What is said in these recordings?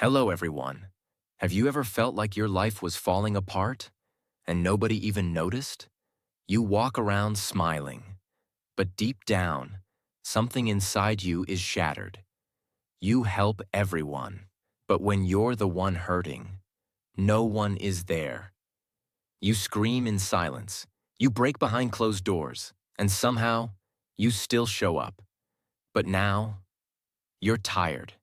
Hello, everyone. Have you ever felt like your life was falling apart and nobody even noticed? You walk around smiling, but deep down, something inside you is shattered. You help everyone, but when you're the one hurting, no one is there. You scream in silence, you break behind closed doors, and somehow, you still show up. But now, you're tired.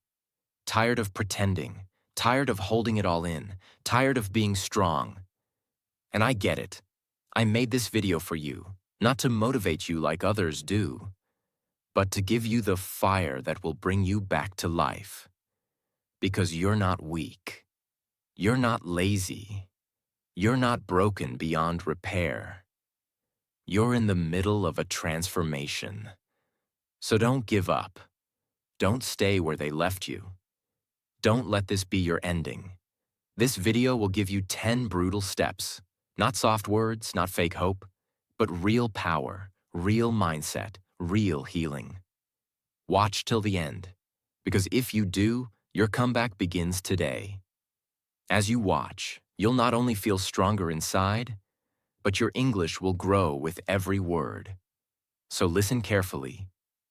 Tired of pretending, tired of holding it all in, tired of being strong. And I get it. I made this video for you, not to motivate you like others do, but to give you the fire that will bring you back to life. Because you're not weak. You're not lazy. You're not broken beyond repair. You're in the middle of a transformation. So don't give up. Don't stay where they left you. Don't let this be your ending. This video will give you 10 brutal steps. Not soft words, not fake hope, but real power, real mindset, real healing. Watch till the end, because if you do, your comeback begins today. As you watch, you'll not only feel stronger inside, but your English will grow with every word. So listen carefully,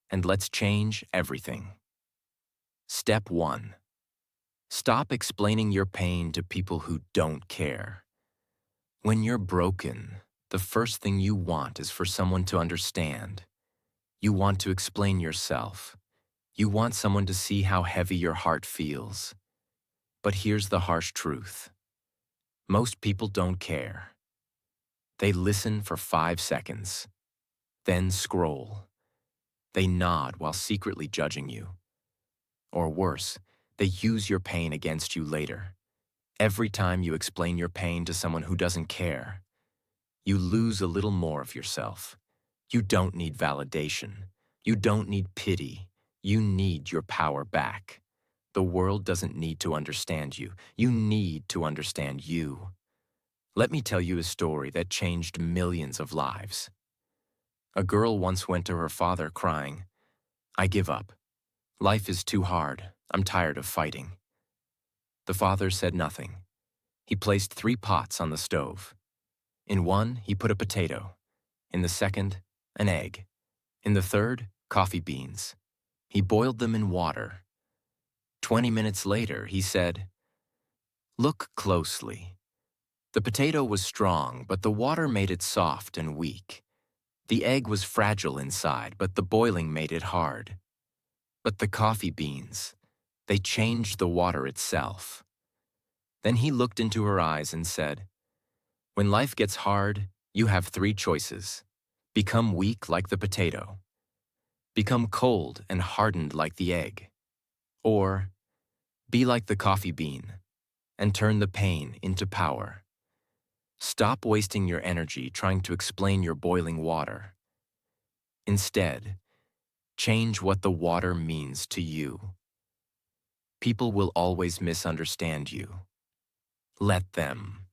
and let's change everything. Step 1. Stop explaining your pain to people who don't care. When you're broken, the first thing you want is for someone to understand. You want to explain yourself. You want someone to see how heavy your heart feels. But here's the harsh truth. Most people don't care. They listen for 5 seconds, then scroll. They nod while secretly judging you. Or worse, they use your pain against you later. Every time you explain your pain to someone who doesn't care, you lose a little more of yourself. You don't need validation. You don't need pity. You need your power back. The world doesn't need to understand you. You need to understand you. Let me tell you a story that changed millions of lives. A girl once went to her father crying, "I give up. Life is too hard. I'm tired of fighting." The father said nothing. He placed 3 pots on the stove. In one, he put a potato. In the second, an egg. In the third, coffee beans. He boiled them in water. 20 minutes later, he said, "Look closely." The potato was strong, but the water made it soft and weak. The egg was fragile inside, but the boiling made it hard. But the coffee beans, they changed the water itself. Then he looked into her eyes and said, "When life gets hard, you have 3 choices. Become weak like the potato. Become cold and hardened like the egg. Or be like the coffee bean and turn the pain into power. Stop wasting your energy trying to explain your boiling water. Instead, change what the water means to you. People will always misunderstand you. Let them.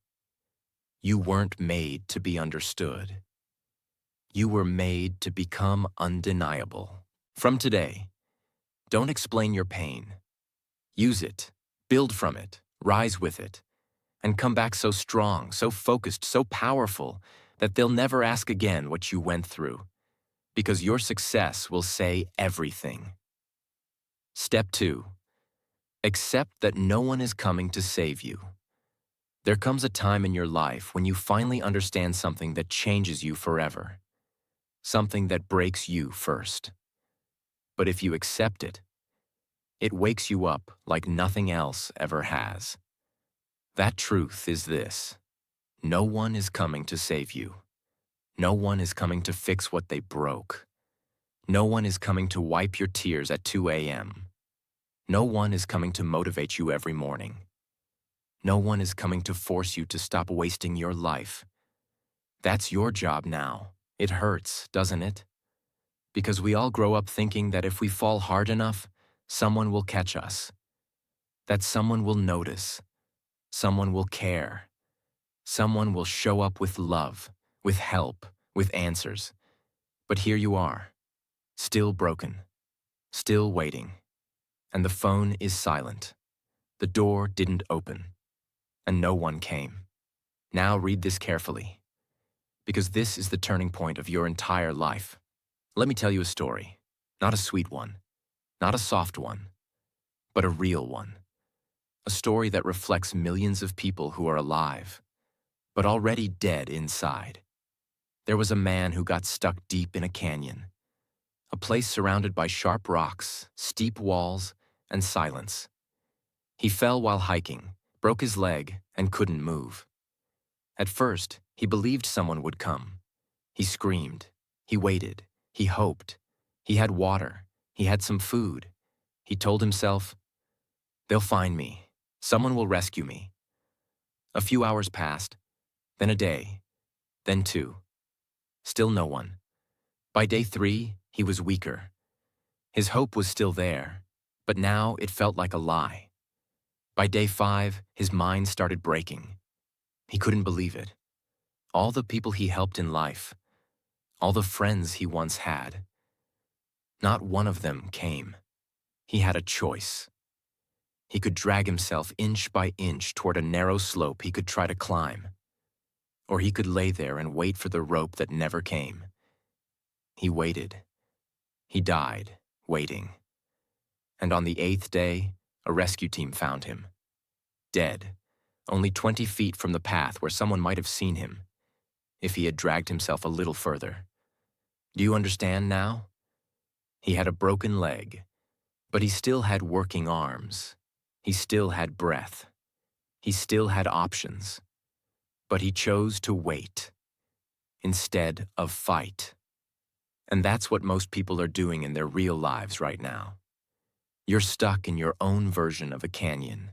You weren't made to be understood. You were made to become undeniable. From today, don't explain your pain. Use it, build from it, rise with it, and come back so strong, so focused, so powerful that they'll never ask again what you went through, because your success will say everything. Step 2. Accept that no one is coming to save you. There comes a time in your life when you finally understand something that changes you forever, something that breaks you first. But if you accept it, it wakes you up like nothing else ever has. That truth is this: no one is coming to save you. No one is coming to fix what they broke. No one is coming to wipe your tears at 2 a.m. No one is coming to motivate you every morning. No one is coming to force you to stop wasting your life. That's your job now. It hurts, doesn't it? Because we all grow up thinking that if we fall hard enough, someone will catch us. That someone will notice. Someone will care. Someone will show up with love, with help, with answers. But here you are, still broken, still waiting, and the phone is silent. The door didn't open, and no one came. Now read this carefully, because this is the turning point of your entire life. Let me tell you a story. Not a sweet one, not a soft one, but a real one. A story that reflects millions of people who are alive, but already dead inside. There was a man who got stuck deep in a canyon, a place surrounded by sharp rocks, steep walls, and silence. He fell while hiking, broke his leg, and couldn't move. At first, he believed someone would come. He screamed. He waited. He hoped. He had water. He had some food. He told himself, "They'll find me. Someone will rescue me." A few hours passed, then a day, then two. Still no one. By day 3, he was weaker. His hope was still there, but now it felt like a lie. By day 5, his mind started breaking. He couldn't believe it. All the people he helped in life, all the friends he once had, not one of them came. He had a choice. He could drag himself inch by inch toward a narrow slope he could try to climb, or he could lay there and wait for the rope that never came. He waited. He died, waiting. And on the 8th day, a rescue team found him. Dead, only 20 feet from the path where someone might have seen him, if he had dragged himself a little further. Do you understand now? He had a broken leg, but he still had working arms. He still had breath. He still had options. But he chose to wait instead of fight. And that's what most people are doing in their real lives right now. You're stuck in your own version of a canyon.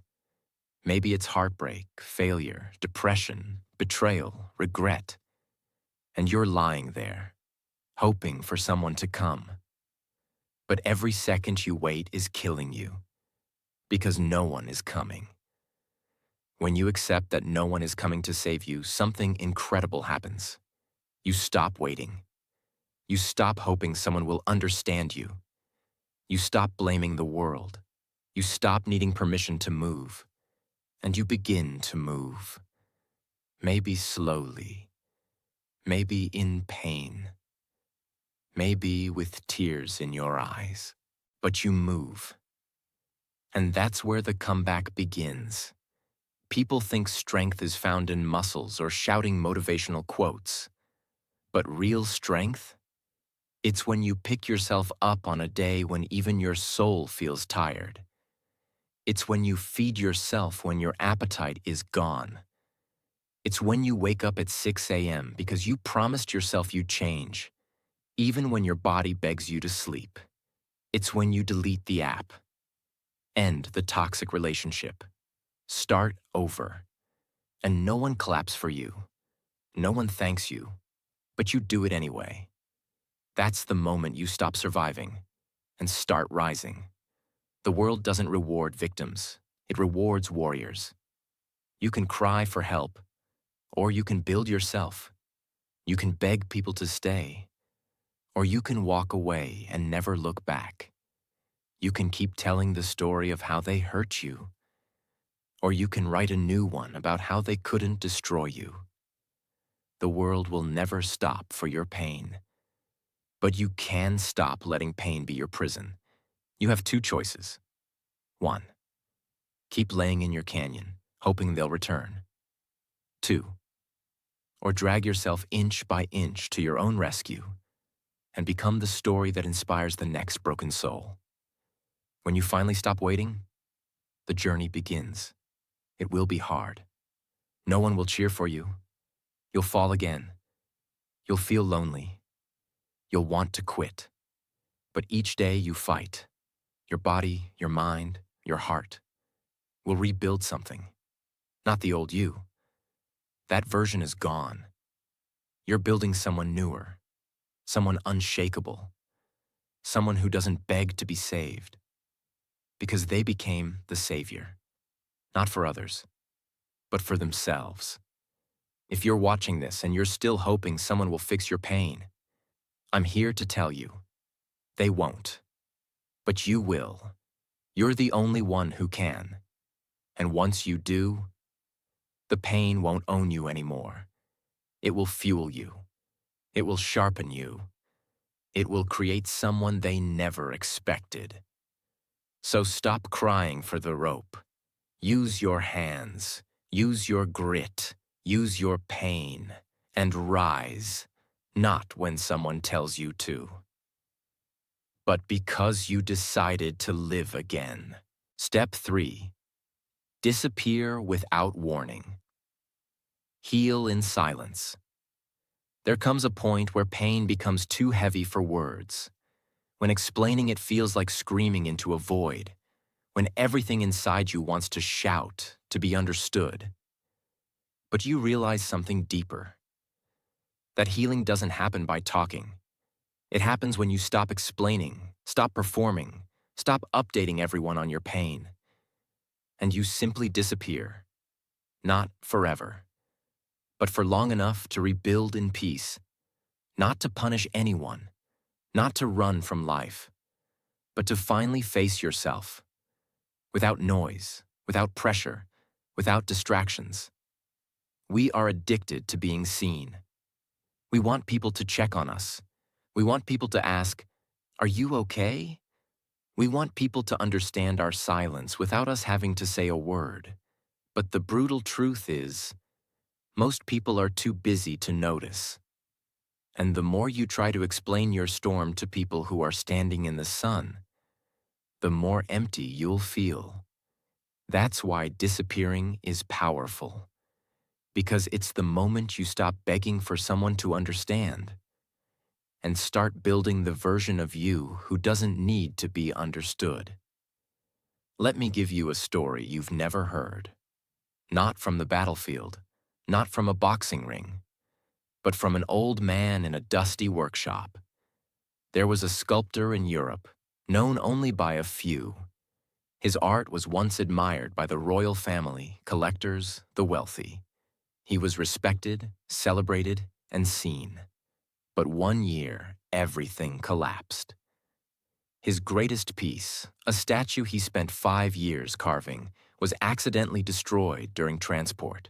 Maybe it's heartbreak, failure, depression, betrayal, regret. And you're lying there, hoping for someone to come. But every second you wait is killing you, because no one is coming. When you accept that no one is coming to save you, something incredible happens. You stop waiting. You stop hoping someone will understand you. You stop blaming the world. You stop needing permission to move. And you begin to move. Maybe slowly. Maybe in pain. Maybe with tears in your eyes. But you move. And that's where the comeback begins. People think strength is found in muscles or shouting motivational quotes. But real strength? It's when you pick yourself up on a day when even your soul feels tired. It's when you feed yourself when your appetite is gone. It's when you wake up at 6 a.m. because you promised yourself you'd change, even when your body begs you to sleep. It's when you delete the app, end the toxic relationship, start over, and no one claps for you. No one thanks you, but you do it anyway. That's the moment you stop surviving and start rising. The world doesn't reward victims. It rewards warriors. You can cry for help, or you can build yourself. You can beg people to stay, or you can walk away and never look back. You can keep telling the story of how they hurt you, or you can write a new one about how they couldn't destroy you. The world will never stop for your pain. But you can stop letting pain be your prison. You have 2 choices. 1. Keep laying in your canyon, hoping they'll return. 2. Or drag yourself inch by inch to your own rescue and become the story that inspires the next broken soul. When you finally stop waiting, the journey begins. It will be hard. No one will cheer for you. You'll fall again. You'll feel lonely. You'll want to quit. But each day you fight. Your body, your mind, your heart will rebuild something. Not the old you. That version is gone. You're building someone newer, someone unshakable, someone who doesn't beg to be saved, because they became the savior, not for others, but for themselves. If you're watching this and you're still hoping someone will fix your pain, I'm here to tell you, they won't. But you will. You're the only one who can. And once you do, the pain won't own you anymore. It will fuel you. It will sharpen you. It will create someone they never expected. So stop crying for the rope. Use your hands. Use your grit. Use your pain. And rise, not when someone tells you to, but because you decided to live again. Step 3. Disappear without warning. Heal in silence. There comes a point where pain becomes too heavy for words, when explaining it feels like screaming into a void, when everything inside you wants to shout to be understood. But you realize something deeper. That healing doesn't happen by talking. It happens when you stop explaining, stop performing, stop updating everyone on your pain, and you simply disappear. Not forever, but for long enough to rebuild in peace, not to punish anyone, not to run from life, but to finally face yourself, without noise, without pressure, without distractions. We are addicted to being seen. We want people to check on us. We want people to ask, "Are you okay?" We want people to understand our silence without us having to say a word. But the brutal truth is, most people are too busy to notice. And the more you try to explain your storm to people who are standing in the sun, the more empty you'll feel. That's why disappearing is powerful. Because it's the moment you stop begging for someone to understand and start building the version of you who doesn't need to be understood. Let me give you a story you've never heard. Not from the battlefield, not from a boxing ring, but from an old man in a dusty workshop. There was a sculptor in Europe, known only by a few. His art was once admired by the royal family, collectors, the wealthy. He was respected, celebrated, and seen. But one year, everything collapsed. His greatest piece, a statue he spent 5 years carving, was accidentally destroyed during transport.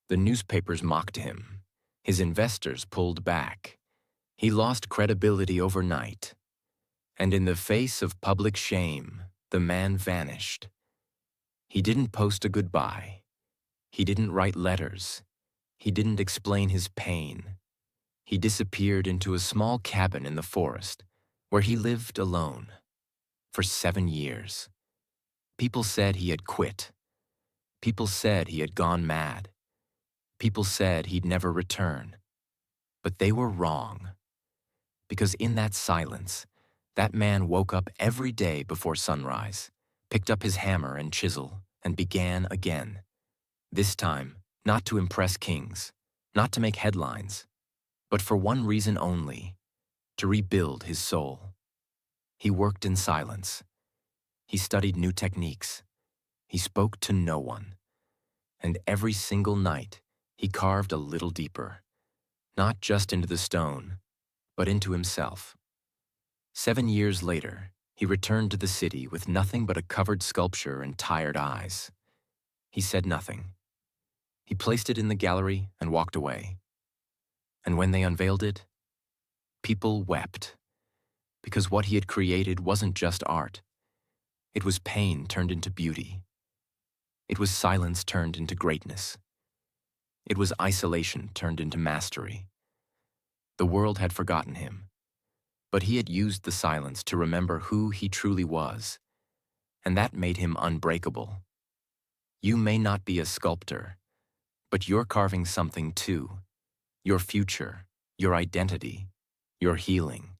The newspapers mocked him. His investors pulled back. He lost credibility overnight. And in the face of public shame, the man vanished. He didn't post a goodbye. He didn't write letters. He didn't explain his pain. He disappeared into a small cabin in the forest, where he lived alone for 7 years. People said he had quit. People said he had gone mad. People said he'd never return. But they were wrong. Because in that silence, that man woke up every day before sunrise, picked up his hammer and chisel, and began again. This time, not to impress kings, not to make headlines, but for one reason only, to rebuild his soul. He worked in silence. He studied new techniques. He spoke to no one. And every single night, he carved a little deeper, not just into the stone, but into himself. 7 years later, he returned to the city with nothing but a covered sculpture and tired eyes. He said nothing. He placed it in the gallery and walked away. And when they unveiled it, people wept, because what he had created wasn't just art. It was pain turned into beauty. It was silence turned into greatness. It was isolation turned into mastery. The world had forgotten him, but he had used the silence to remember who he truly was, and that made him unbreakable. You may not be a sculptor, but you're carving something too. Your future, your identity, your healing.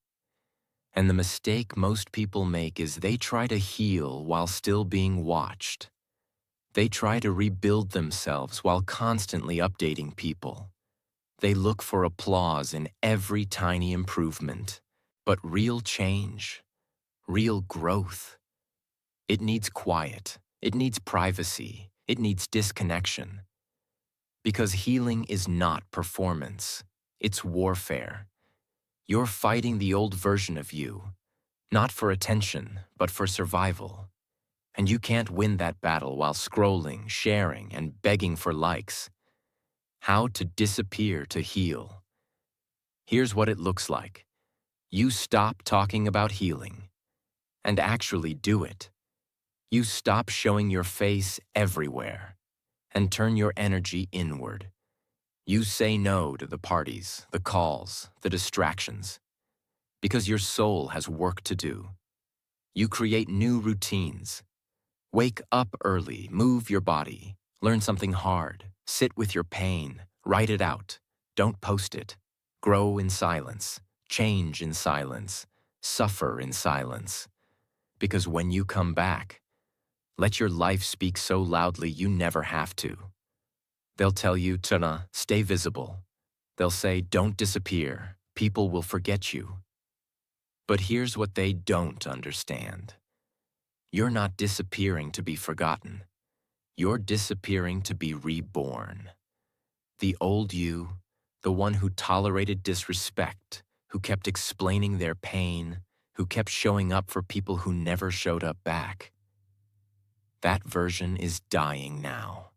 And the mistake most people make is they try to heal while still being watched. They try to rebuild themselves while constantly updating people. They look for applause in every tiny improvement. But real change, real growth, it needs quiet, it needs privacy, it needs disconnection. Because healing is not performance, it's warfare. You're fighting the old version of you, not for attention, but for survival. And you can't win that battle while scrolling, sharing, and begging for likes. How to disappear to heal. Here's what it looks like. You stop talking about healing and actually do it. You stop showing your face everywhere and turn your energy inward. You say no to the parties, the calls, the distractions, because your soul has work to do. You create new routines. Wake up early, move your body, learn something hard, sit with your pain, write it out, don't post it. Grow in silence, change in silence, suffer in silence. Because when you come back, let your life speak so loudly you never have to. They'll tell you, Tana, stay visible. They'll say, don't disappear, people will forget you. But here's what they don't understand. You're not disappearing to be forgotten. You're disappearing to be reborn. The old you, the one who tolerated disrespect, who kept explaining their pain, who kept showing up for people who never showed up back. That version is dying now.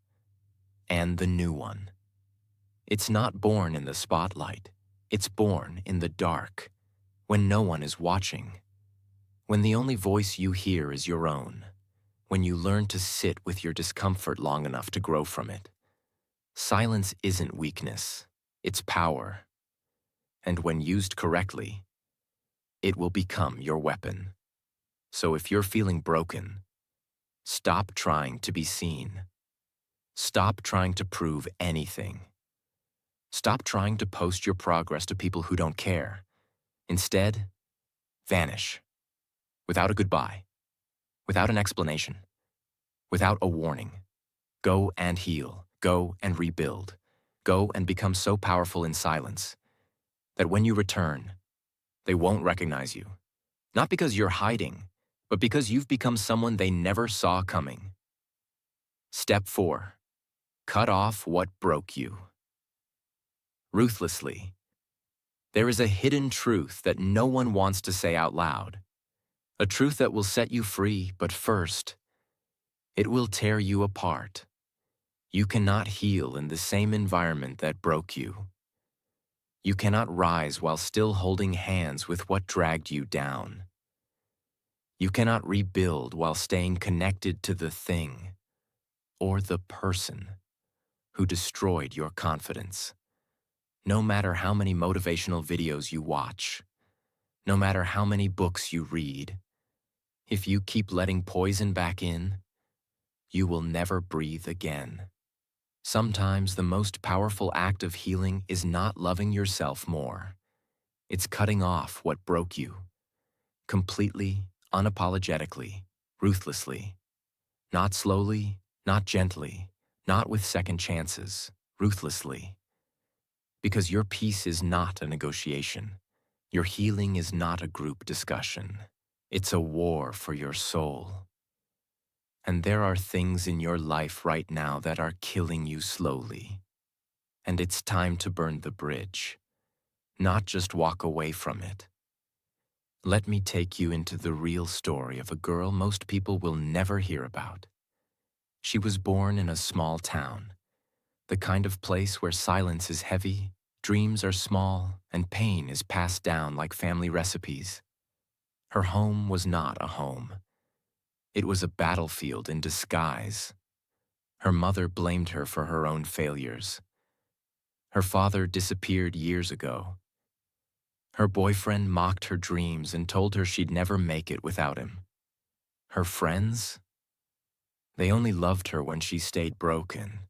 And the new one. It's not born in the spotlight. It's born in the dark, when no one is watching. When the only voice you hear is your own. When you learn to sit with your discomfort long enough to grow from it. Silence isn't weakness, it's power. And when used correctly, it will become your weapon. So if you're feeling broken, stop trying to be seen. Stop trying to prove anything. Stop trying to post your progress to people who don't care. Instead, vanish. Without a goodbye. Without an explanation. Without a warning. Go and heal. Go and rebuild. Go and become so powerful in silence that when you return, they won't recognize you. Not because you're hiding, but because you've become someone they never saw coming. Step 4. Cut off what broke you. Ruthlessly. There is a hidden truth that no one wants to say out loud. A truth that will set you free, but first, it will tear you apart. You cannot heal in the same environment that broke you. You cannot rise while still holding hands with what dragged you down. You cannot rebuild while staying connected to the thing or the person who destroyed your confidence. No matter how many motivational videos you watch, no matter how many books you read, if you keep letting poison back in, you will never breathe again. Sometimes the most powerful act of healing is not loving yourself more. It's cutting off what broke you. Completely, unapologetically, ruthlessly. Not slowly, not gently, not with second chances, ruthlessly. Because your peace is not a negotiation. Your healing is not a group discussion. It's a war for your soul. And there are things in your life right now that are killing you slowly. And it's time to burn the bridge, not just walk away from it. Let me take you into the real story of a girl most people will never hear about. She was born in a small town, the kind of place where silence is heavy, dreams are small, and pain is passed down like family recipes. Her home was not a home. It was a battlefield in disguise. Her mother blamed her for her own failures. Her father disappeared years ago. Her boyfriend mocked her dreams and told her she'd never make it without him. Her friends? They only loved her when she stayed broken.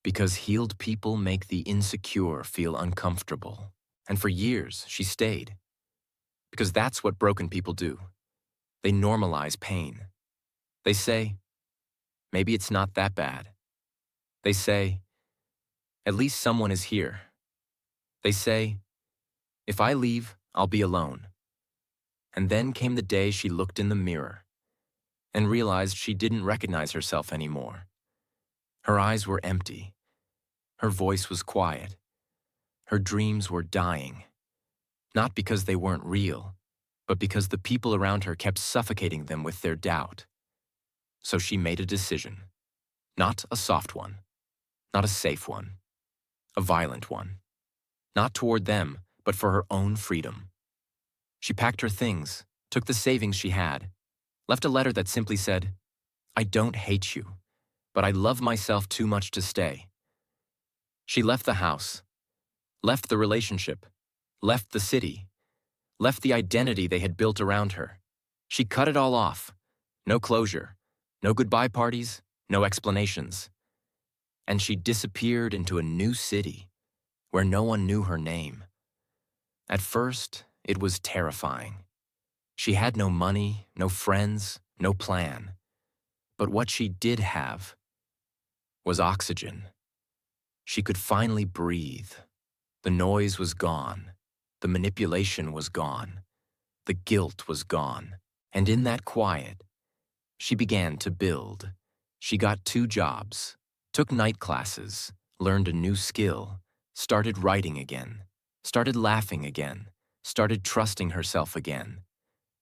Because healed people make the insecure feel uncomfortable. And for years, she stayed. Because that's what broken people do. They normalize pain. They say, maybe it's not that bad. They say, at least someone is here. They say, if I leave, I'll be alone. And then came the day she looked in the mirror and realized she didn't recognize herself anymore. Her eyes were empty. Her voice was quiet. Her dreams were dying. Not because they weren't real, but because the people around her kept suffocating them with their doubt. So she made a decision. Not a soft one, not a safe one, a violent one. Not toward them, but for her own freedom. She packed her things, took the savings she had, left a letter that simply said, "I don't hate you, but I love myself too much to stay." She left the house, left the relationship, left the city, left the identity they had built around her. She cut it all off. No closure, no goodbye parties, no explanations. And she disappeared into a new city where no one knew her name. At first, it was terrifying. She had no money, no friends, no plan. But what she did have was oxygen. She could finally breathe. The noise was gone. The manipulation was gone. The guilt was gone. And in that quiet, she began to build. She got 2 jobs, took night classes, learned a new skill, started writing again, started laughing again, started trusting herself again.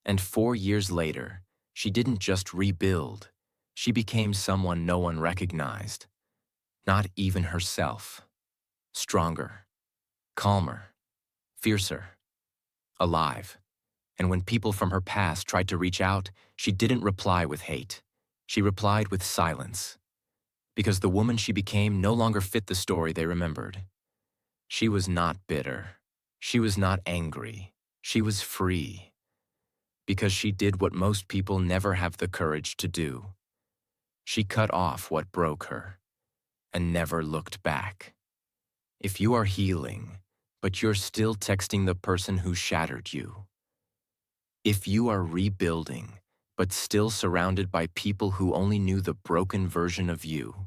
And 4 years later, she didn't just rebuild. She became someone no one recognized. Not even herself. Stronger, calmer, fiercer, alive. And when people from her past tried to reach out, she didn't reply with hate. She replied with silence. Because the woman she became no longer fit the story they remembered. She was not bitter. She was not angry. She was free. Because she did what most people never have the courage to do. She cut off what broke her and never looked back. If you are healing, but you're still texting the person who shattered you, if you are rebuilding, but still surrounded by people who only knew the broken version of you,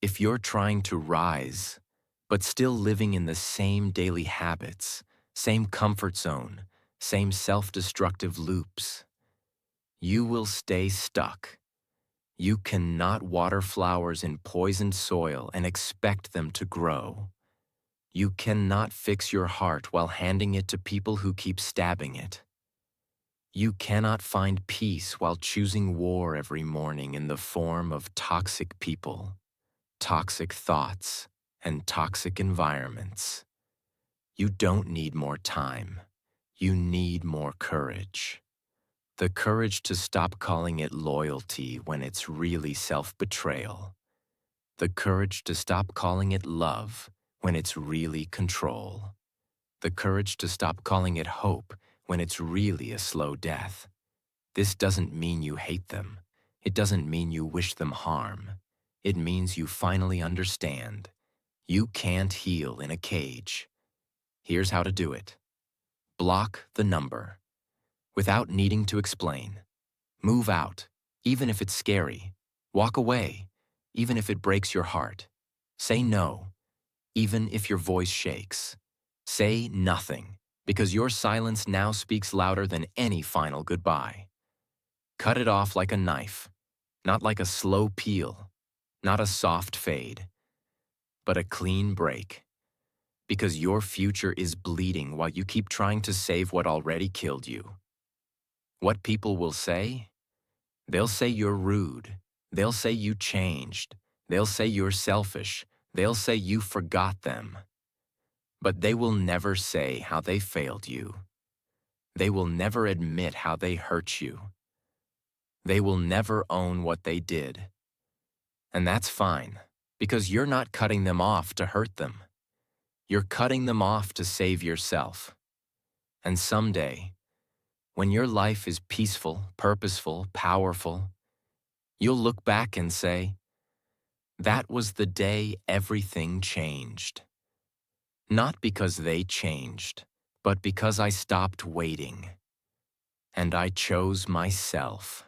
if you're trying to rise, but still living in the same daily habits, same comfort zone, same self-destructive loops, you will stay stuck. You cannot water flowers in poisoned soil and expect them to grow. You cannot fix your heart while handing it to people who keep stabbing it. You cannot find peace while choosing war every morning in the form of toxic people, toxic thoughts, and toxic environments. You don't need more time. You need more courage. The courage to stop calling it loyalty when it's really self-betrayal. The courage to stop calling it love when it's really control. The courage to stop calling it hope when it's really a slow death. This doesn't mean you hate them. It doesn't mean you wish them harm. It means you finally understand. You can't heal in a cage. Here's how to do it. Block the number. Without needing to explain. Move out, even if it's scary. Walk away, even if it breaks your heart. Say no, even if your voice shakes. Say nothing, because your silence now speaks louder than any final goodbye. Cut it off like a knife, not like a slow peel, not a soft fade, but a clean break. Because your future is bleeding while you keep trying to save what already killed you. What people will say? They'll say you're rude. They'll say you changed. They'll say you're selfish. They'll say you forgot them. But they will never say how they failed you. They will never admit how they hurt you. They will never own what they did. And that's fine, because you're not cutting them off to hurt them. You're cutting them off to save yourself. And someday, when your life is peaceful, purposeful, powerful, you'll look back and say, that was the day everything changed. Not because they changed, but because I stopped waiting. And I chose myself.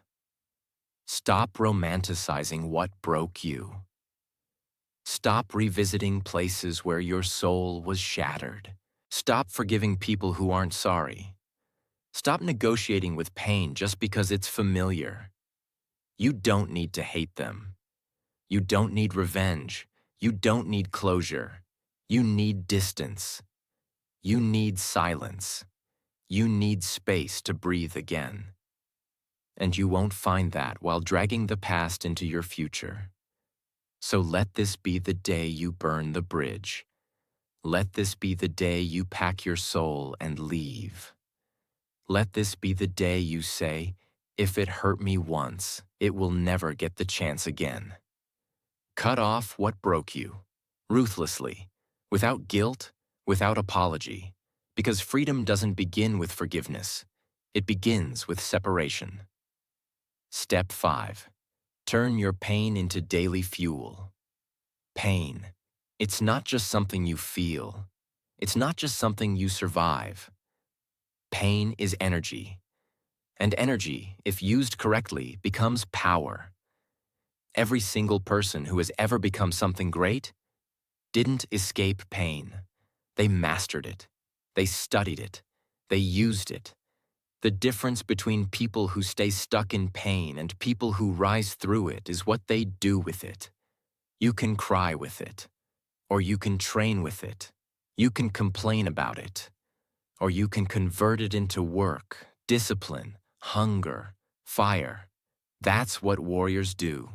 Stop romanticizing what broke you. Stop revisiting places where your soul was shattered. Stop forgiving people who aren't sorry. Stop negotiating with pain just because it's familiar. You don't need to hate them. You don't need revenge. You don't need closure. You need distance. You need silence. You need space to breathe again. And you won't find that while dragging the past into your future. So let this be the day you burn the bridge. Let this be the day you pack your soul and leave. Let this be the day you say, if it hurt me once, it will never get the chance again. Cut off what broke you, ruthlessly, without guilt, without apology, because freedom doesn't begin with forgiveness. It begins with separation. Step 5. Turn your pain into daily fuel. Pain. It's not just something you feel. It's not just something you survive. Pain is energy. And energy, if used correctly, becomes power. Every single person who has ever become something great didn't escape pain. They mastered it. They studied it. They used it. The difference between people who stay stuck in pain and people who rise through it is what they do with it. You can cry with it, or you can train with it. You can complain about it, or you can convert it into work, discipline, hunger, fire. That's what warriors do.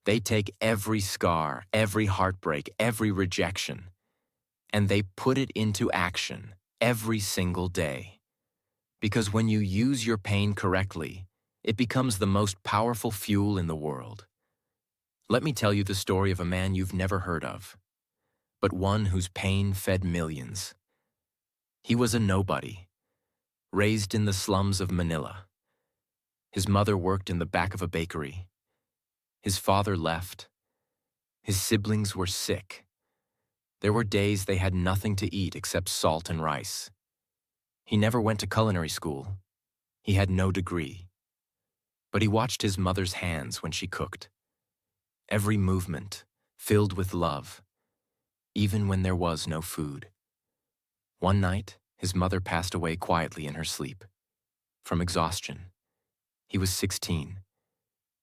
They take every scar, every heartbreak, every rejection, and they put it into action every single day. Because when you use your pain correctly, it becomes the most powerful fuel in the world. Let me tell you the story of a man you've never heard of, but one whose pain fed millions. He was a nobody, raised in the slums of Manila. His mother worked in the back of a bakery. His father left. His siblings were sick. There were days they had nothing to eat except salt and rice. He never went to culinary school. He had no degree. But he watched his mother's hands when she cooked. Every movement filled with love, even when there was no food. One night, his mother passed away quietly in her sleep, from exhaustion. He was 16.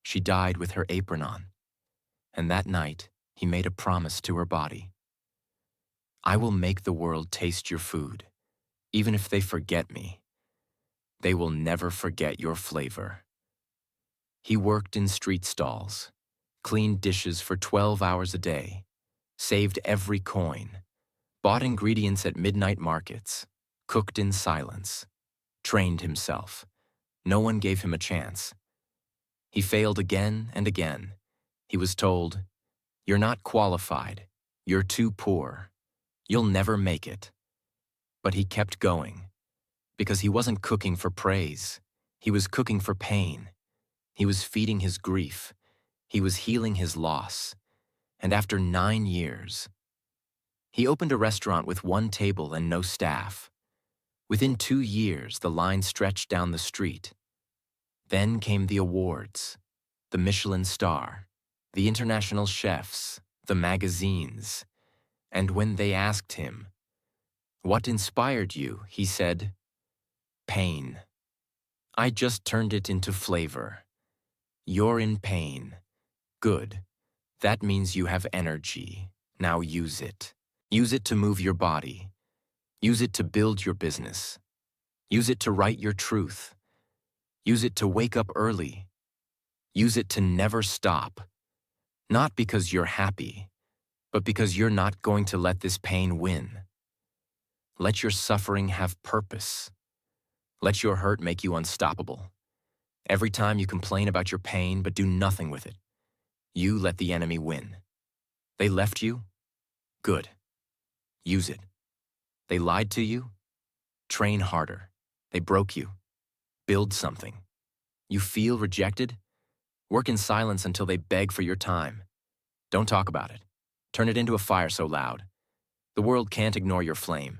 She died with her apron on. And that night, he made a promise to her body. I will make the world taste your food, even if they forget me. They will never forget your flavor. He worked in street stalls, cleaned dishes for 12 hours a day, saved every coin, bought ingredients at midnight markets, cooked in silence, trained himself. No one gave him a chance. He failed again and again. He was told, "You're not qualified. You're too poor. You'll never make it." But he kept going, because he wasn't cooking for praise. He was cooking for pain. He was feeding his grief. He was healing his loss. And after 9 years, he opened a restaurant with one table and no staff. Within 2 years, the line stretched down the street. Then came the awards, the Michelin star, the international chefs, the magazines. And when they asked him, "What inspired you?" he said, "Pain. I just turned it into flavor. You're in pain. Good. That means you have energy. Now use it. Use it to move your body. Use it to build your business. Use it to write your truth. Use it to wake up early. Use it to never stop. Not because you're happy, but because you're not going to let this pain win. Let your suffering have purpose. Let your hurt make you unstoppable. Every time you complain about your pain but do nothing with it, you let the enemy win. They left you? Good. Use it. They lied to you? Train harder. They broke you? Build something. You feel rejected? Work in silence until they beg for your time. Don't talk about it. Turn it into a fire so loud. The world can't ignore your flame.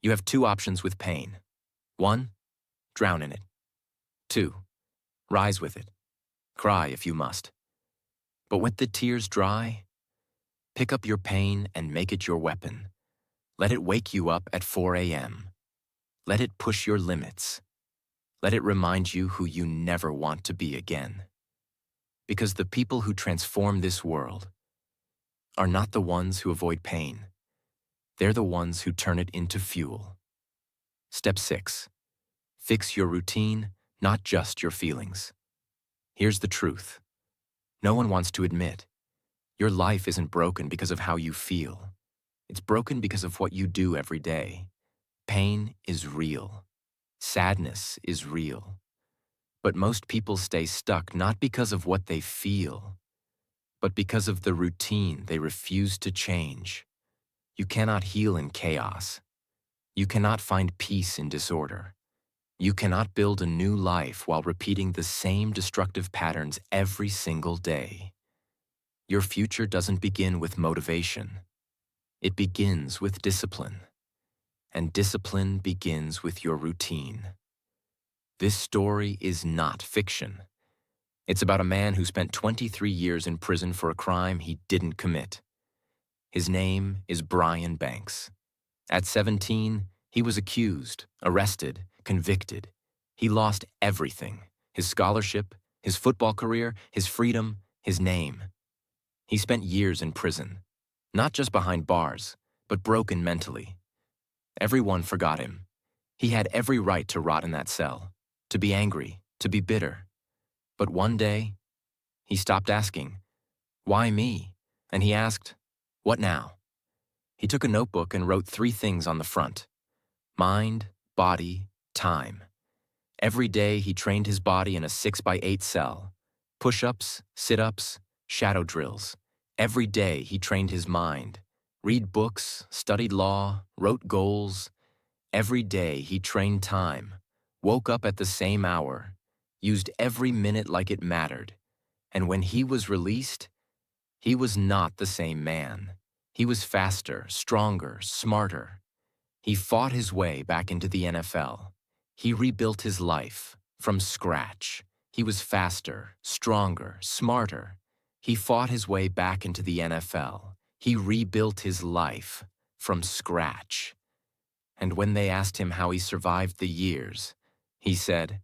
You have 2 options with pain. 1, drown in it. 2, rise with it. Cry if you must. But when the tears dry, pick up your pain and make it your weapon. Let it wake you up at 4 a.m. Let it push your limits. Let it remind you who you never want to be again. Because the people who transform this world are not the ones who avoid pain. They're the ones who turn it into fuel. Step 6. Fix your routine not just your feelings. Here's the truth. No one wants to admit. Your life isn't broken because of how you feel. It's broken because of what you do every day. Pain is real. Sadness is real. But most people stay stuck not because of what they feel, but because of the routine they refuse to change. You cannot heal in chaos. You cannot find peace in disorder. You cannot build a new life while repeating the same destructive patterns every single day. Your future doesn't begin with motivation. It begins with discipline. And discipline begins with your routine. This story is not fiction. It's about a man who spent 23 years in prison for a crime he didn't commit. His name is Brian Banks. At 17, he was accused, arrested, convicted. He lost everything: his scholarship, his football career, his freedom, his name. He spent years in prison, not just behind bars, but broken mentally. Everyone forgot him. He had every right to rot in that cell, to be angry, to be bitter. But one day, he stopped asking, "Why me?" And he asked, "What now?" He took a notebook and wrote 3 things on the front: mind, body, time. Every day he trained his body in a 6x8 cell. Push-ups, sit-ups, shadow drills. Every day he trained his mind. Read books, studied law, wrote goals. Every day he trained time. Woke up at the same hour. Used every minute like it mattered. And when he was released, he was not the same man. He was faster, stronger, smarter. He fought his way back into the NFL. He rebuilt his life from scratch. He was faster, stronger, smarter. He fought his way back into the NFL. He rebuilt his life from scratch. And when they asked him how he survived the years, he said,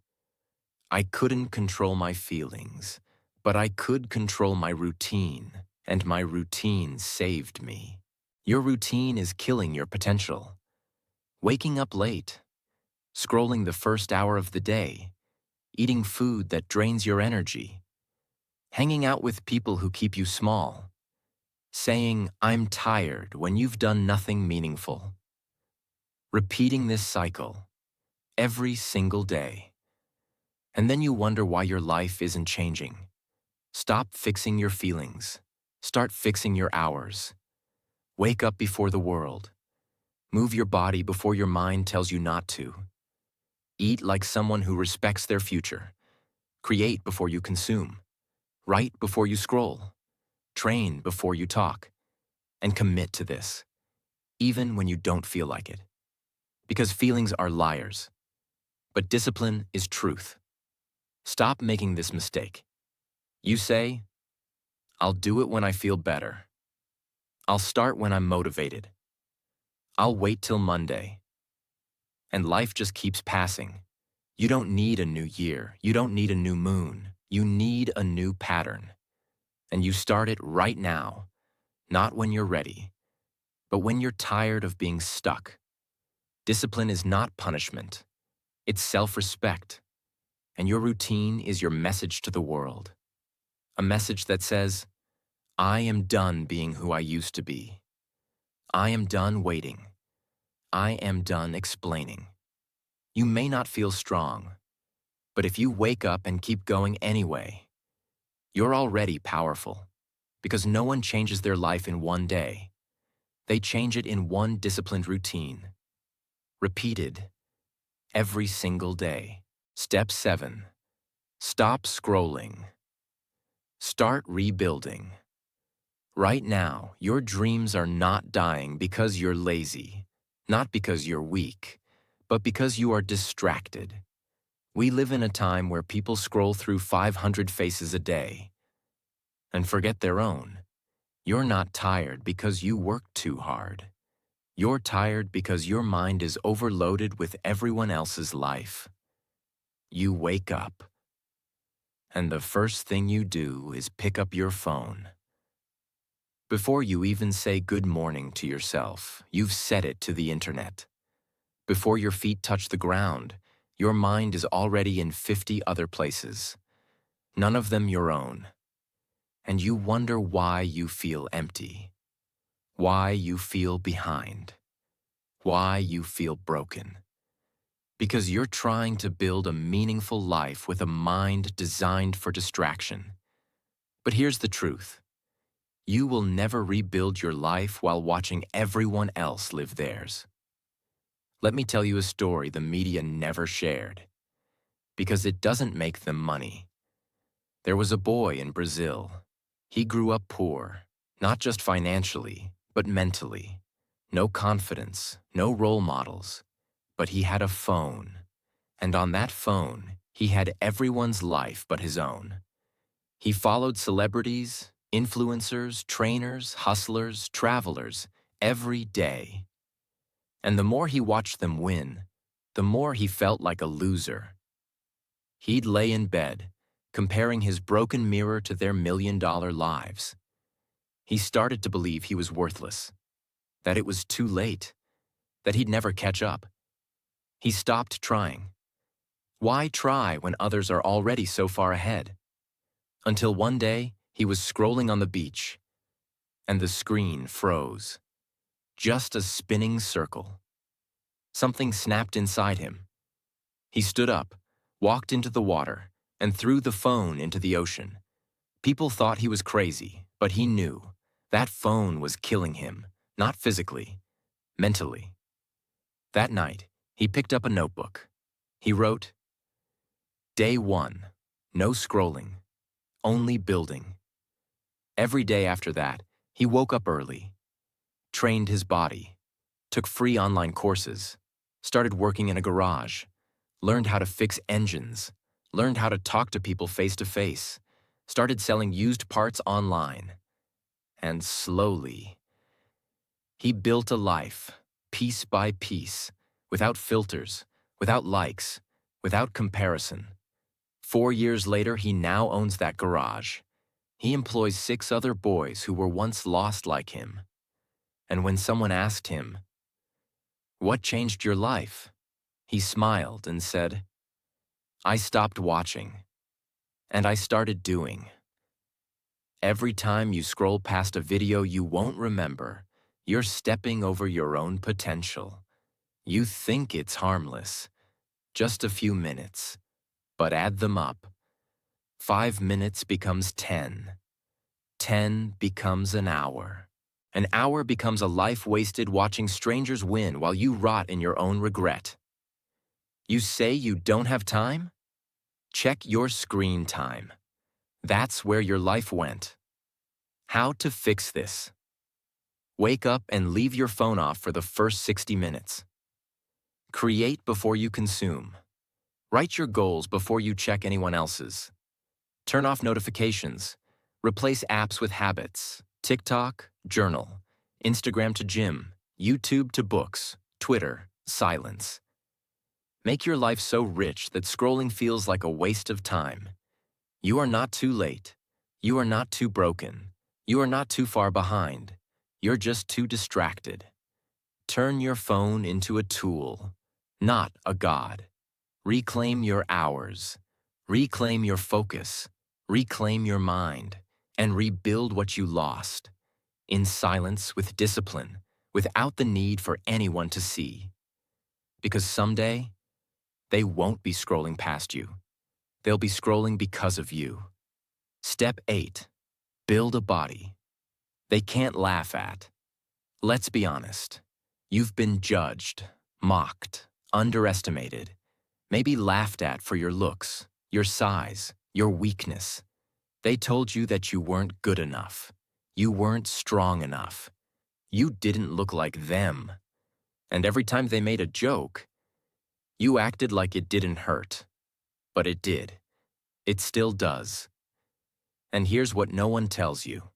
"I couldn't control my feelings, but I could control my routine, and my routine saved me." Your routine is killing your potential. Waking up late, scrolling the first hour of the day, eating food that drains your energy, hanging out with people who keep you small, saying, "I'm tired," when you've done nothing meaningful. Repeating this cycle every single day. And then you wonder why your life isn't changing. Stop fixing your feelings. Start fixing your hours. Wake up before the world. Move your body before your mind tells you not to. Eat like someone who respects their future. Create before you consume. Write before you scroll. Train before you talk. And commit to this, even when you don't feel like it. Because feelings are liars. But discipline is truth. Stop making this mistake. You say, "I'll do it when I feel better. I'll start when I'm motivated. I'll wait till Monday." And life just keeps passing. You don't need a new year. You don't need a new moon. You need a new pattern. And you start it right now, not when you're ready, but when you're tired of being stuck. Discipline is not punishment. It's self-respect. And your routine is your message to the world. A message that says, "I am done being who I used to be. I am done waiting. I am done explaining." You may not feel strong, but if you wake up and keep going anyway, you're already powerful, because no one changes their life in one day. They change it in one disciplined routine, repeated every single day. Step 7. Stop scrolling. Start rebuilding. Right now, your dreams are not dying because you're lazy, not because you're weak, but because you are distracted. We live in a time where people scroll through 500 faces a day and forget their own. You're not tired because you work too hard. You're tired because your mind is overloaded with everyone else's life. You wake up, and the first thing you do is pick up your phone. Before you even say good morning to yourself, you've set it to the internet. Before your feet touch the ground, Your mind is already in 50 other places, none of them your own. And you wonder why you feel empty, why you feel behind, why you feel broken. Because you're trying to build a meaningful life with a mind designed for distraction. But here's the truth. You will never rebuild your life while watching everyone else live theirs. Let me tell you a story the media never shared, because it doesn't make them money. There was a boy in Brazil. He grew up poor, not just financially, but mentally. No confidence, no role models, but he had a phone. And on that phone, he had everyone's life but his own. He followed celebrities, influencers, trainers, hustlers, travelers, every day. And the more he watched them win, the more he felt like a loser. He'd lay in bed, comparing his broken mirror to their million-dollar lives. He started to believe he was worthless, that it was too late, that he'd never catch up. He stopped trying. Why try when others are already so far ahead? Until one day, he was scrolling on the beach, and the screen froze. Just a spinning circle. Something snapped inside him. He stood up, walked into the water, and threw the phone into the ocean. People thought he was crazy, but he knew that phone was killing him, not physically, mentally. That night, he picked up a notebook. He wrote, Day 1, no scrolling, only building. Every day after that, he woke up early, trained his body, took free online courses, started working in a garage, learned how to fix engines, learned how to talk to people face to face, started selling used parts online. And slowly, he built a life, piece by piece, without filters, without likes, without comparison. 4 years later, he now owns that garage. He employs 6 other boys who were once lost like him. And when someone asked him, "What changed your life?" he smiled and said, "I stopped watching, and I started doing." Every time you scroll past a video you won't remember, you're stepping over your own potential. You think it's harmless, just a few minutes, but add them up. 5 minutes becomes 10. 10 becomes an hour. An hour becomes a life wasted watching strangers win while you rot in your own regret. You say you don't have time? Check your screen time. That's where your life went. How to fix this? Wake up and leave your phone off for the first 60 minutes. Create before you consume. Write your goals before you check anyone else's. Turn off notifications. Replace apps with habits. TikTok, journal. Instagram to gym. YouTube to books. Twitter, silence. Make your life so rich that scrolling feels like a waste of time. You are not too late. You are not too broken. You are not too far behind. You're just too distracted. Turn your phone into a tool, not a god. Reclaim your hours. Reclaim your focus. Reclaim your mind. And rebuild what you lost. In silence, with discipline, without the need for anyone to see. Because someday, they won't be scrolling past you. They'll be scrolling because of you. Step 8. Build a body they can't laugh at. Let's be honest. You've been judged, mocked, underestimated, maybe laughed at for your looks, your size, your weakness. They told you that you weren't good enough. You weren't strong enough. You didn't look like them. And every time they made a joke, you acted like it didn't hurt. But it did. It still does. And here's what no one tells you.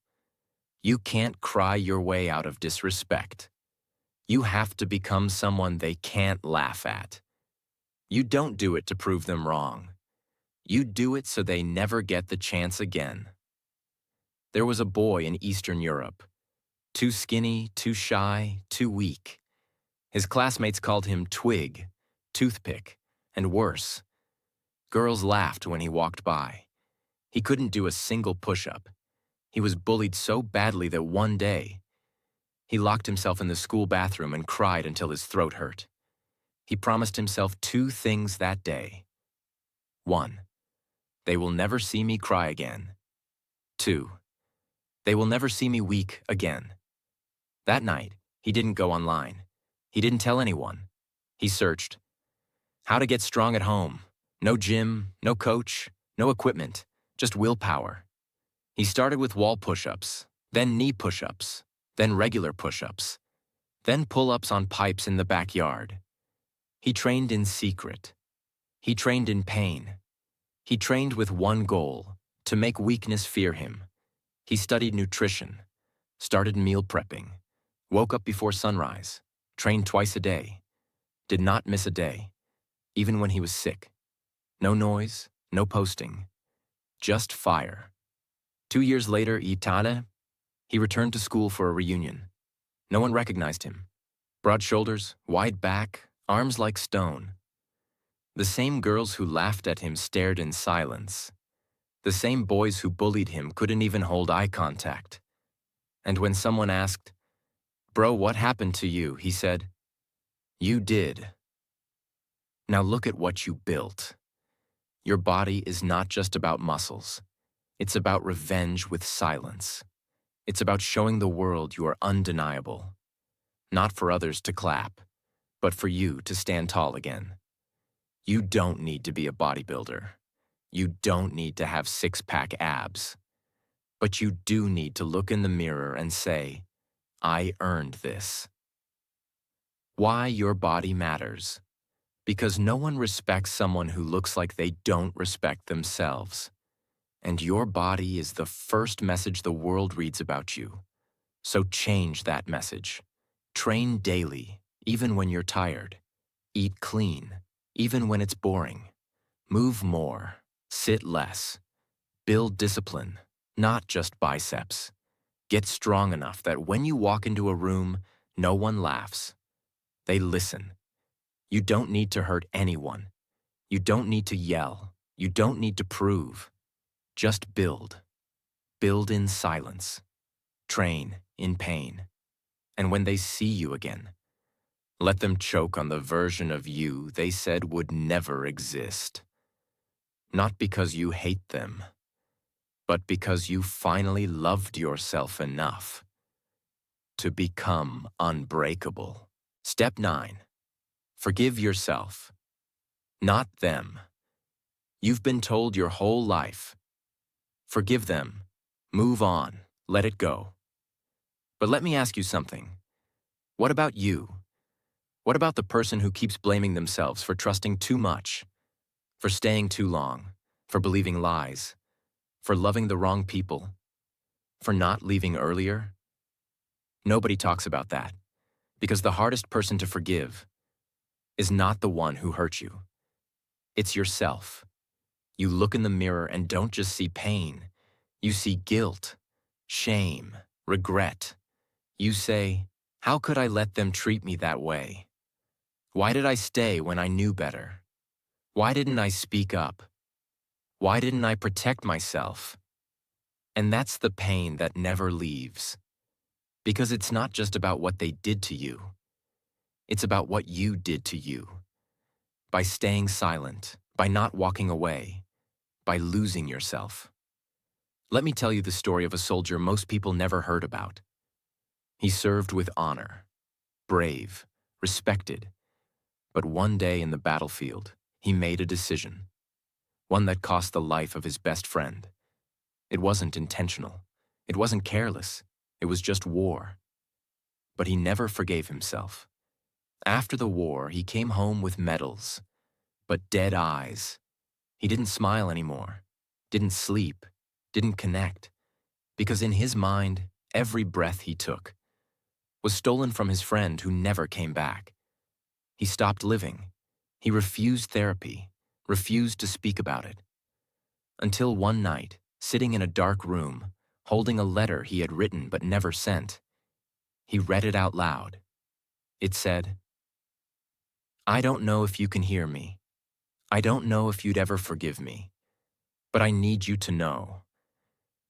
You can't cry your way out of disrespect. You have to become someone they can't laugh at. You don't do it to prove them wrong. You do it so they never get the chance again. There was a boy in Eastern Europe. Too skinny, too shy, too weak. His classmates called him Twig, Toothpick, And worse, girls laughed when he walked by. He couldn't do a single push-up. He was bullied so badly that one day, he locked himself in the school bathroom and cried until his throat hurt. He promised himself 2 things that day. 1. They will never see me cry again. 2. They will never see me weak again. That night, he didn't go online. He didn't tell anyone. He searched how to get strong at home. No gym, no coach, no equipment, just willpower. He started with wall push-ups, then knee push-ups, then regular push-ups, then pull-ups on pipes in the backyard. He trained in secret. He trained in pain. He trained with one goal, to make weakness fear him. He studied nutrition, started meal prepping, woke up before sunrise, trained twice a day, did not miss a day, even when he was sick. No noise, no posting, just fire. 2 years later, he returned to school for a reunion. No one recognized him. Broad shoulders, wide back, arms like stone. The same girls who laughed at him stared in silence. The same boys who bullied him couldn't even hold eye contact. And when someone asked, "Bro, what happened to you?" he said, "You did." Now look at what you built. Your body is not just about muscles. It's about revenge with silence. It's about showing the world you are undeniable. Not for others to clap, but for you to stand tall again. You don't need to be a bodybuilder. You don't need to have six-pack abs. But you do need to look in the mirror and say, "I earned this." Why your body matters. Because no one respects someone who looks like they don't respect themselves. And your body is the first message the world reads about you. So change that message. Train daily, even when you're tired. Eat clean, even when it's boring. Move more, sit less. Build discipline, not just biceps. Get strong enough that when you walk into a room, no one laughs. They listen. You don't need to hurt anyone. You don't need to yell. You don't need to prove. Just build. Build in silence. Train in pain. And when they see you again, let them choke on the version of you they said would never exist. Not because you hate them, but because you finally loved yourself enough to become unbreakable. Step 9. Forgive yourself, not them. You've been told your whole life. Forgive them. Move on. Let it go. But let me ask you something. What about you? What about the person who keeps blaming themselves for trusting too much, for staying too long, for believing lies, for loving the wrong people, for not leaving earlier? Nobody talks about that, because the hardest person to forgive is not the one who hurt you. It's yourself. You look in the mirror and don't just see pain. You see guilt, shame, regret. You say, "How could I let them treat me that way? Why did I stay when I knew better? Why didn't I speak up? Why didn't I protect myself?" And that's the pain that never leaves. Because it's not just about what they did to you. It's about what you did to you. By staying silent, by not walking away, by losing yourself. Let me tell you the story of a soldier most people never heard about. He served with honor, brave, respected. But one day in the battlefield, he made a decision. One that cost the life of his best friend. It wasn't intentional. It wasn't careless. It was just war. But he never forgave himself. After the war, he came home with medals, but dead eyes. He didn't smile anymore, didn't sleep, didn't connect, because in his mind, every breath he took was stolen from his friend who never came back. He stopped living. He refused therapy, refused to speak about it. Until one night, sitting in a dark room, holding a letter he had written but never sent, he read it out loud. It said, "I don't know if you can hear me, I don't know if you'd ever forgive me, but I need you to know.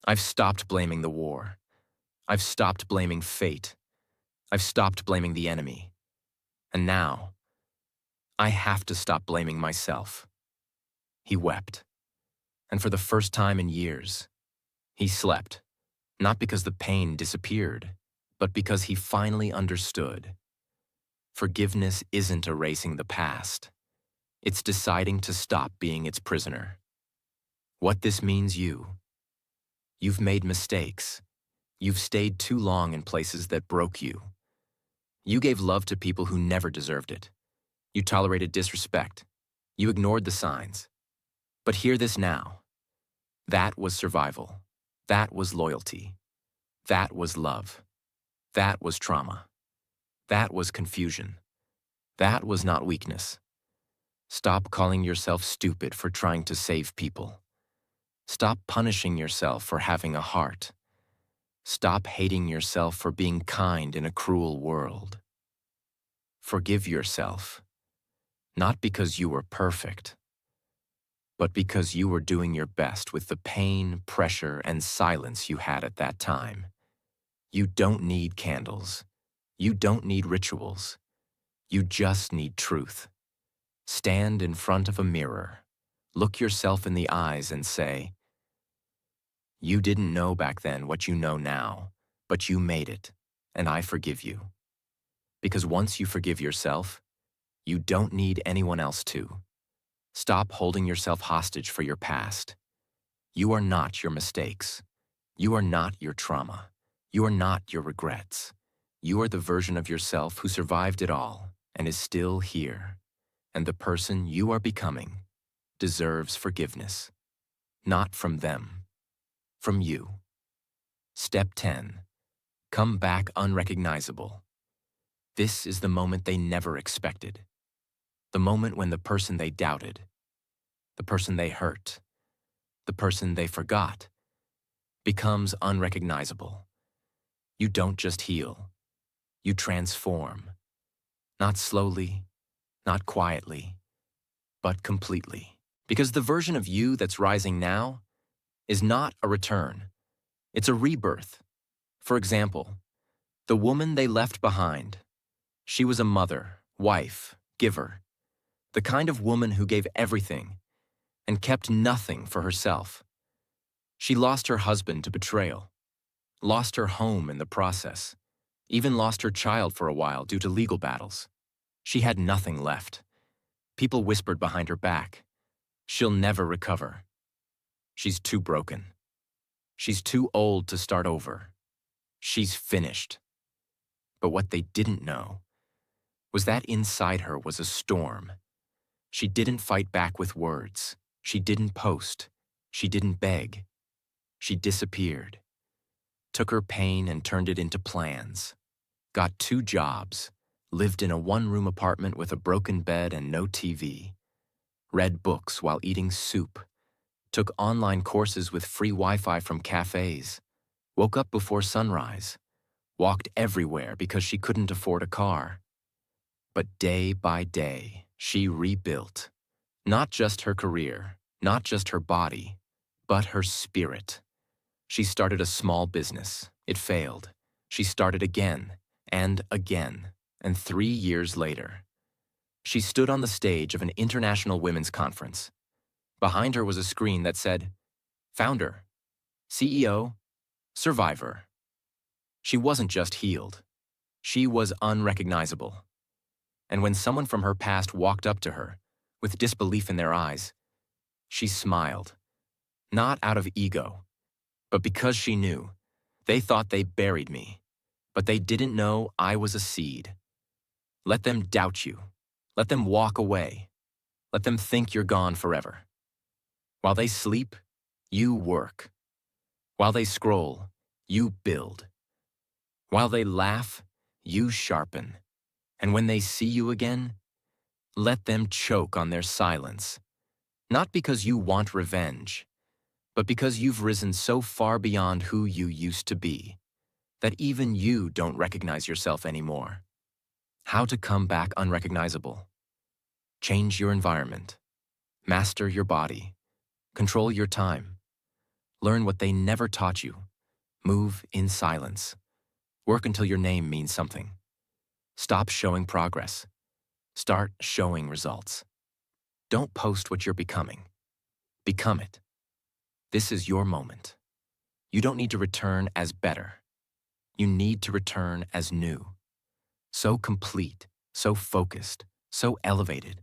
I've stopped blaming the war. I've stopped blaming fate. I've stopped blaming the enemy. And now, I have to stop blaming myself. He wept. And for the first time in years, he slept. Not because the pain disappeared, but because he finally understood. Forgiveness isn't erasing the past. It's deciding to stop being its prisoner. What this means you've made mistakes. You've stayed too long in places that broke you. You gave love to people who never deserved it. You tolerated disrespect. You ignored the signs. But hear this now. That was survival. That was loyalty. That was love. That was trauma. That was confusion. That was not weakness. Stop calling yourself stupid for trying to save people. Stop punishing yourself for having a heart. Stop hating yourself for being kind in a cruel world. Forgive yourself, not because you were perfect, but because you were doing your best with the pain, pressure, and silence you had at that time. You don't need candles. You don't need rituals. You just need truth. Stand in front of a mirror. Look yourself in the eyes and say, "You didn't know back then what you know now, but you made it, and I forgive you." Because once you forgive yourself, you don't need anyone else to. Stop holding yourself hostage for your past. You are not your mistakes. You are not your trauma. You are not your regrets. You are the version of yourself who survived it all and is still here. And the person you are becoming deserves forgiveness. Not from them, from you. Step 10. Come back unrecognizable. This is the moment they never expected. The moment when the person they doubted, the person they hurt, the person they forgot, becomes unrecognizable. You don't just heal. You transform. Not slowly, not quietly, but completely. Because the version of you that's rising now is not a return. It's a rebirth. For example, the woman they left behind. She was a mother, wife, giver. The kind of woman who gave everything and kept nothing for herself. She lost her husband to betrayal, lost her home in the process, even lost her child for a while due to legal battles. She had nothing left. People whispered behind her back, "She'll never recover. She's too broken. She's too old to start over. She's finished." But what they didn't know was that inside her was a storm. She didn't fight back with words. She didn't post. She didn't beg. She disappeared. Took her pain and turned it into plans. Got 2 jobs. Lived in a 1-room apartment with a broken bed and no TV. Read books while eating soup. Took online courses with free Wi-Fi from cafes. Woke up before sunrise. Walked everywhere because she couldn't afford a car. But day by day, she rebuilt. Not just her career, not just her body, but her spirit. She started a small business. It failed. She started again, and 3 years later, she stood on the stage of an international women's conference. Behind her was a screen that said, "Founder, CEO, Survivor." She wasn't just healed. She was unrecognizable. And when someone from her past walked up to her, with disbelief in their eyes, she smiled. Not out of ego, but because she knew. They thought they buried me, but they didn't know I was a seed. Let them doubt you. Let them walk away. Let them think you're gone forever. While they sleep, you work. While they scroll, you build. While they laugh, you sharpen. And when they see you again, let them choke on their silence. Not because you want revenge, but because you've risen so far beyond who you used to be, that even you don't recognize yourself anymore. How to come back unrecognizable? Change your environment. Master your body. Control your time. Learn what they never taught you. Move in silence. Work until your name means something. Stop showing progress. Start showing results. Don't post what you're becoming. Become it. This is your moment. You don't need to return as better. You need to return as new. So complete, so focused, so elevated,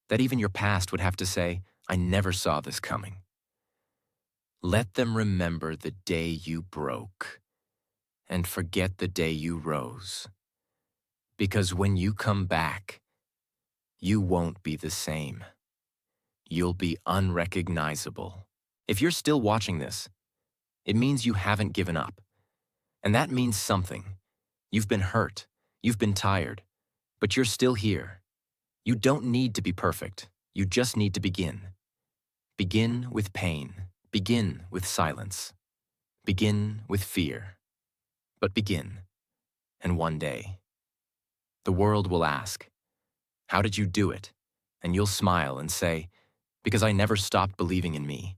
that even your past would have to say, I never saw this coming. Let them remember the day you broke and forget the day you rose. Because when you come back, you won't be the same. You'll be unrecognizable. If you're still watching this, it means you haven't given up. And that means something. You've been hurt, you've been tired, but you're still here. You don't need to be perfect. You just need to begin. Begin with pain. Begin with silence. Begin with fear. But begin. And one day, the world will ask, how did you do it? And you'll smile and say, because I never stopped believing in me.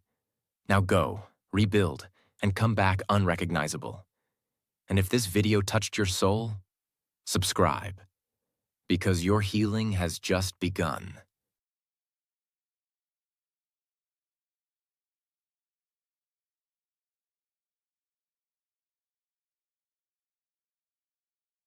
Now go, rebuild, and come back unrecognizable. And if this video touched your soul, subscribe, because your healing has just begun.